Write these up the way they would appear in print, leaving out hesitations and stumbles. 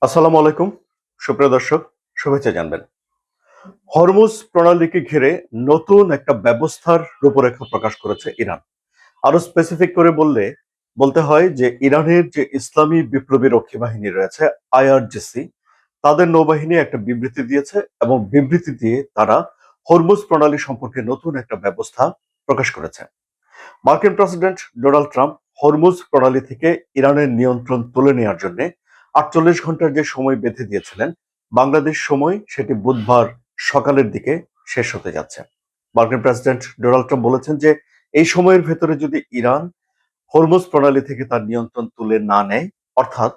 আসসালামু আলাইকুম সুপ্রিয় দর্শক, শুভেচ্ছা জানবেন। হরমুজ প্রণালীকে ঘিরে নতুন একটা ব্যবস্থার রূপরেখা প্রকাশ করেছে ইরান। আরো স্পেসিফিক করে বলতে হয় যে ইরানের যে ইসলামী বিপ্লবী রক্ষী বাহিনী রয়েছে, আইআরজিসি, তাদের নৌবাহিনী একটা বিবৃতি দিয়েছে এবং বিবৃতি দিয়ে তারা হরমুজ প্রণালী সম্পর্কে নতুন একটা ব্যবস্থা প্রকাশ করেছে। মার্কিন প্রেসিডেন্ট ডোনাল্ড ট্রাম্প হরমুজ প্রণালী থেকে ইরানের নিয়ন্ত্রণ তুলে নেওয়ার জন্য ৪৮ ঘন্টার যে সময় বেঁধে দিয়েছিলেন, বাংলাদেশ সময় সেটি বুধবার সকালের দিকে শেষ হতে যাচ্ছে। মার্কিন প্রেসিডেন্ট ডোনাল্ড ট্রাম্প বলেছেন যে এই সময়ের ভেতরে যদি ইরান হরমুজ প্রণালী থেকে তার নিয়ন্ত্রণ তুলে না নেয়, অর্থাৎ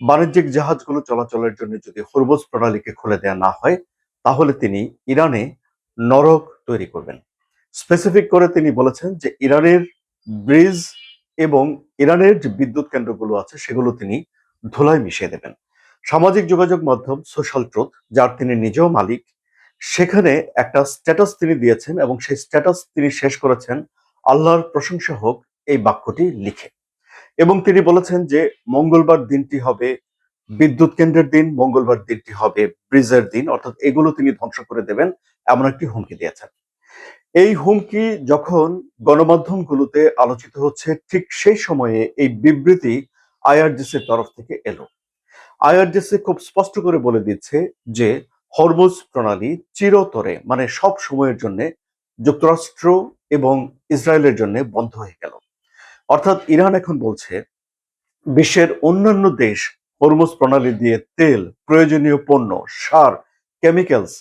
বাণিজ্যিক জাহাজগুলো চলাচলের জন্য যদি হরমুজ প্রণালীকে খুলে দেওয়া না হয়, তাহলে তিনি ইরানে নরক তৈরি করবেন। স্পেসিফিক করে তিনি বলেছেন যে ইরানের ব্রিজ এবং ইরানের যে বিদ্যুৎ কেন্দ্রগুলো আছে সেগুলো তিনি ধুলায় মিশিয়ে দেবেন। সামাজিক যোগাযোগ মাধ্যম সোশ্যাল ট্রুথ, যার তিনি নিজেও মালিক, সেখানে একটা স্ট্যাটাস তিনি দিয়েছেন এবং সেই স্ট্যাটাস তিনি শেষ করেছেন আল্লাহর প্রশংসা হোক এই বাক্যটি লিখে। এবং তিনি বলেছেন যে মঙ্গলবার দিনটি হবে বিদ্যুৎ কেন্দ্রের দিন, মঙ্গলবার দিনটি হবে ব্রিজের দিন, অর্থাৎ এগুলো তিনি ধ্বংস করে দেবেন এমন একটি হুমকি দিয়েছেন। এই হুমকি যখন গণমাধ্যমগুলোতে আলোচিত হচ্ছে, ঠিক সেই সময়ে এই বিবৃতি আইআরজিসির তরফ থেকে এলো। আইআরজিসি খুব স্পষ্ট করে বলে দিচ্ছে যে হরমুজ প্রণালী চিরতরে, মানে সব সময়ের জন্য যুক্তরাষ্ট্র এবং ইসরায়েলের জন্য বন্ধ হয়ে গেল। অর্থাৎ ইরান এখন বলছে বিশ্বের অন্যান্য দেশ হরমুজ প্রণালী দিয়ে তেল, প্রয়োজনীয় পণ্য, সার, কেমিক্যালস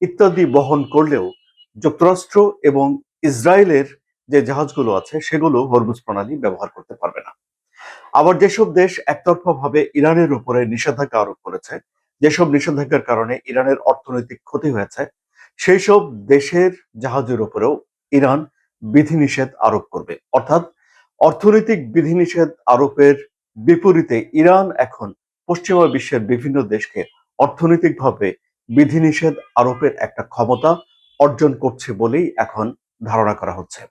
ইত্যাদি বহন করলেও যুক্তরাষ্ট্র এবং ইসরায়েলের যে জাহাজগুলো আছে সেগুলো হরমুজ প্রণালী ব্যবহার করতে পারবে না। আবার যেসব দেশ একতরফাভাবে ইরানের উপরে নিষেধাজ্ঞা আরোপ করেছে, যেসব নিষেধাজ্ঞার কারণে ইরানের অর্থনৈতিক ক্ষতি হয়েছে, সেই সব দেশের জাহাজের উপরেও ইরান বিধিনিষেধ আরোপ করবে। অর্থাৎ অর্থনৈতিক বিধিনিষেধ আরোপের বিপরীতে ইরান এখন পশ্চিমা বিশ্বের বিভিন্ন দেশকে অর্থনৈতিকভাবে বিধিনিষেধ আরোপের একটা ক্ষমতা অর্জন করছে বলেই এখন ধারণা করা হচ্ছে।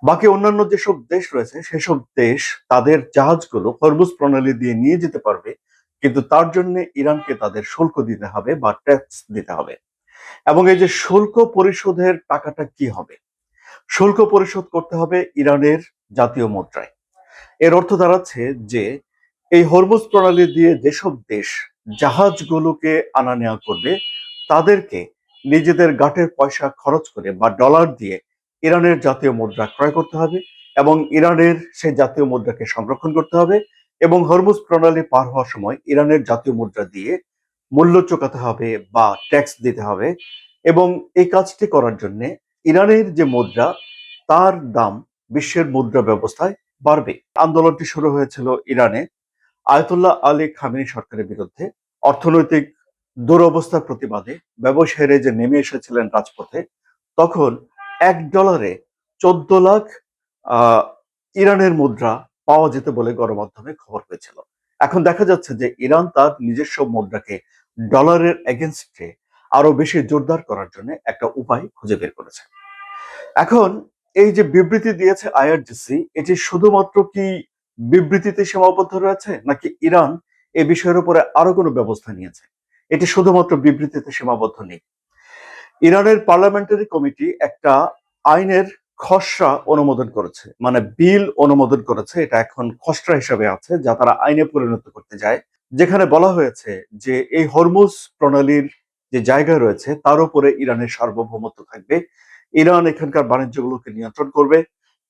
বাকি অন্যান্য যেসব দেশ রয়েছে সেসব দেশ তাদের জাহাজগুলো হরমুজ প্রণালী দিয়ে নিয়ে যেতে পারবে, কিন্তু তার জন্য ইরানকে তাদের শুল্ক দিতে হবে বা ট্যাক্স দিতে হবে। এবং এই যে শুল্ক পরিশোধের টাকাটা কি হবে? শুল্ক পরিশোধ করতে হবে ইরানের জাতীয় মুদ্রায়। এর অর্থ দাঁড়াচ্ছে যে এই হরমুজ প্রণালী দিয়ে যেসব দেশ জাহাজগুলোকে আনা নেওয়া করবে, তাদেরকে নিজেদের গাটের পয়সা খরচ করে বা ডলার দিয়ে ইরানের জাতীয় মুদ্রা ক্রয় করতে হবে এবং ইরানের সেই জাতীয় মুদ্রাকে সংরক্ষণ করতে হবে এবং হরমুজ প্রণালী পার হওয়ার সময় ইরানের জাতীয় মুদ্রা দিয়ে মূল্য চোকাতে হবে বা ট্যাক্স দিতে হবে। এবং এই কাজটি করার জন্য ইরানের যে মুদ্রা, তার দাম বিশ্বের মুদ্রা ব্যবস্থায় বাড়বে। আন্দোলনটি শুরু হয়েছিল ইরানে আয়তুল্লাহ আলী খামেনি সরকারের বিরুদ্ধে। অর্থনৈতিক দুরবস্থার প্রতিবাদে ব্যবসায়ীরা যে নেমে এসেছিলেন রাজপথে, তখন $1 14 লাখ আহ ইরানের মুদ্রা পাওয়া যেত বলে গণমাধ্যমে খবর হয়েছিল। এখন দেখা যাচ্ছে যে ইরান তার নিজস্ব মুদ্রাকে ডলারের এগেনস্টে আরো বেশি জোরদার করার জন্য একটা উপায় খুঁজে বের করেছে। এখন এই যে বিবৃতি দিয়েছে আইআরজিসি, এটি শুধুমাত্র কি বিবৃতিতে সীমাবদ্ধ রয়েছে, নাকি ইরান এ বিষয়ের উপরে আরো কোনো ব্যবস্থা নিয়েছে? এটি শুধুমাত্র বিবৃতিতে সীমাবদ্ধ নেই। ইরানের পার্লামেন্টারি কমিটি একটা আইনের খসড়া অনুমোদন করেছে, মানে বিল অনুমোদন করেছে। এটা এখন খসড়া হিসাবে আছে, যা তারা আইনে পরিণত করতে যায়। যেখানে বলা হয়েছে যে এই হরমুজ প্রণালীর যে জায়গা রয়েছে তার উপরে ইরানের সার্বভৌমত্ব থাকবে। ইরান এখানকার বাণিজ্যগুলোকে নিয়ন্ত্রণ করবে।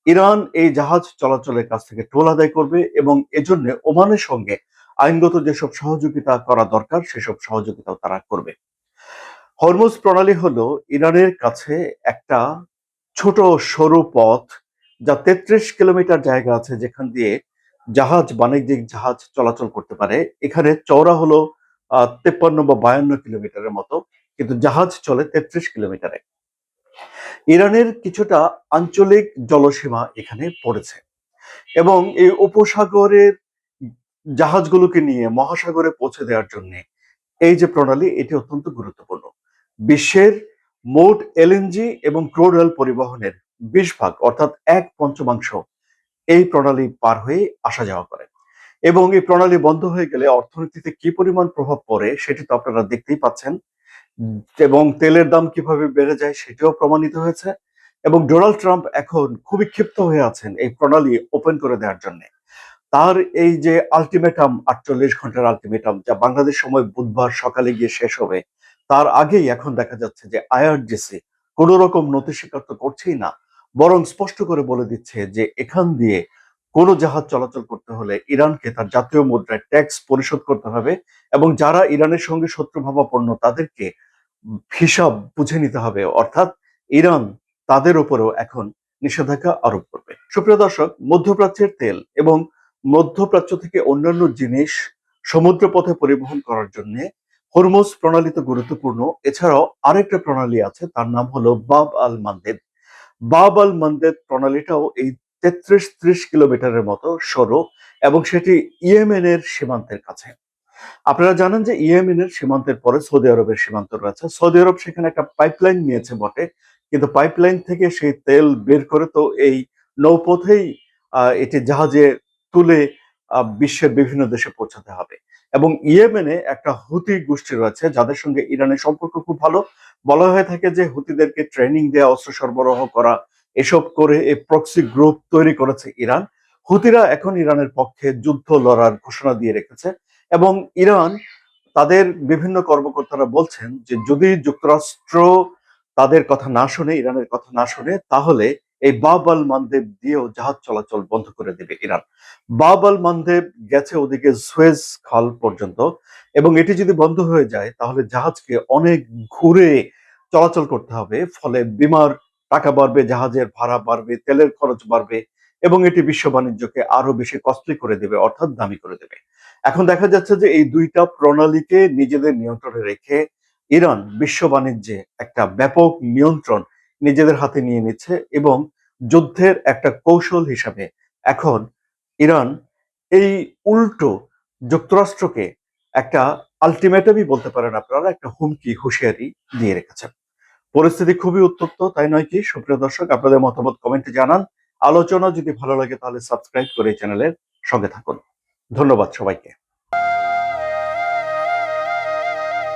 ইরান এই জাহাজ চলাচলের কাছ থেকে টোল আদায় করবে এবং এজন্য ওমানের সঙ্গে আইনগত যেসব সহযোগিতা করা দরকার সেসব সহযোগিতাও তারা করবে। হরমুজ প্রণালী হলো ইরানের কাছে একটা ছোট সরু পথ, যা 33 কিলোমিটার জায়গা আছে যেখান দিয়ে বাণিজ্যিক জাহাজ চলাচল করতে পারে। এখানে চওড়া হলো 53 বা 52 কিলোমিটারের মতো, কিন্তু জাহাজ চলে 33 কিলোমিটারে। ইরানের কিছুটা আঞ্চলিক জলসীমা এখানে পড়েছে এবং এই উপসাগরের জাহাজগুলোকে নিয়ে মহাসাগরে পৌঁছে দেওয়ার জন্য এই যে প্রণালী, এটি অত্যন্ত গুরুত্বপূর্ণ। বিশ্বের মোট এলএনজি এবং ক্রুড অয়েল পরিবহনের 20 ভাগ, অর্থাৎ 1/5 এই প্রণালী পার হয়ে আসা যাওয়া করে। এবং এই প্রণালী বন্ধ হয়ে গেলে অর্থনীতিতে কি পরিমাণ প্রভাব পড়ে সেটি তো আপনারা দেখতেই পাচ্ছেন। এবং তেলের দাম কিভাবে বেড়ে যায় সেটাও প্রমাণিত হয়েছে। এবং ডোনাল্ড ট্রাম্প এখন খুবই ক্ষিপ্ত হয়ে আছেন এই প্রণালী ওপেন করে দেওয়ার জন্য। তার এই যে আল্টিমেটাম, ৪৮ ঘন্টার আল্টিমেটাম, যা বাংলাদেশ সময় বুধবার সকালে গিয়ে শেষ হবে, তার আগেই এখন দেখা যাচ্ছে যে আইআরজিসি কোন রকম নথি স্বীকার তো করছেই না, বরং স্পষ্ট করে বলে দিচ্ছে যে এখান দিয়ে কোনো জাহাজ চলাচল করতে হলে ইরানকে তার জাতীয় মুদ্রায় ট্যাক্স পরিশোধ করতে হবে, এবং যারা ইরানের সঙ্গে শত্রুভাবাপন্ন তাদেরকে হিসাব বুঝে নিতে হবে, অর্থাৎ ইরান তাদের উপরেও এখন নিষেধাজ্ঞা আরোপ করবে। সুপ্রিয় দর্শক, মধ্যপ্রাচ্যের তেল এবং মধ্যপ্রাচ্য থেকে অন্যান্য জিনিস সমুদ্র পথে পরিবহন করার জন্য হরমুজ প্রণালী তো গুরুত্বপূর্ণ। এছাড়াও আরেকটা প্রণালী আছে, তার নাম হলো বাব আল মানদেব। বাব আল মানদেব প্রণালীটাও এই ৩৩-৩০ কিলোমিটারের মতো সরু, এবং সেটি ইয়েমেনের সীমান্তের কাছে। আপনারা জানেন যে ইয়েমেনের সীমান্তের পরে সৌদি আরবের সীমান্ত রয়েছে। সৌদি আরব সেখানে একটা পাইপলাইন নিয়েছে বটে, কিন্তু পাইপলাইন থেকে সেই তেল বের করে তো এই নৌপথেই এটি জাহাজে তুলে বিশ্বের বিভিন্ন দেশে পৌঁছাতে হবে। এবং ইয়েমেনে একটা হুতি গোষ্ঠী রয়েছে যাদের সঙ্গে ইরানের সম্পর্ক খুব ভালো। বলা হয়ে থাকে যে হুতিদেরকে ট্রেনিং দেওয়া, অস্ত্র সরবরাহ করা, এসব করে এই প্রক্সি গ্রুপ তৈরি করেছে ইরান। হুতিরা এখন ইরানের পক্ষে যুদ্ধ লড়ার ঘোষণা দিয়ে রেখেছে। এবং ইরান তাদের বিভিন্ন কর্মকর্তারা বলছেন যে যদি যুক্তরাষ্ট্র তাদের কথা না শুনে, ইরানের কথা না শুনে, তাহলে এই বাব আল মানদেব দিয়েও জাহাজ চলাচল বন্ধ করে দেবে ইরান। বাব আল মানদেব গেছে ওদিকে সুয়েজ খাল পর্যন্ত, এবং এটি যদি বন্ধ হয়ে যায় তাহলে জাহাজকে অনেক ঘুরে চলাচল করতে হবে, ফলে বিমার টাকা বাড়বে, জাহাজের ভাড়া বাড়বে, তেলের খরচ বাড়বে, এবং এটি বিশ্ব বাণিজ্যকে আরো বেশি কস্টলি করে দেবে, অর্থাৎ দামি করে দেবে। এখন দেখা যাচ্ছে যে এই দুইটা প্রণালীকে নিজেদের নিয়ন্ত্রণে রেখে ইরান বিশ্ব বাণিজ্যে একটা ব্যাপক নিয়ন্ত্রণ নিজেদের হাতে নিয়ে নিচ্ছে, এবং যুদ্ধের একটা কৌশল হিসাবে এখন ইরান এই উল্টো যুক্তরাষ্ট্রকে একটা আলটিমেটামই বলতে পারেন আপনারা, একটা হুমকি, হুঁশিয়ারি দিয়ে রেখেছে। পরিস্থিতি খুবই উত্তপ্ত, তাই নয় কি? সুপ্রিয় দর্শক, আপনাদের মতামত কমেন্টে জানান। আলোচনা যদি ভালো লাগে তাহলে সাবস্ক্রাইব করে এই চ্যানেলের সঙ্গে থাকুন। ধন্যবাদ সবাইকে।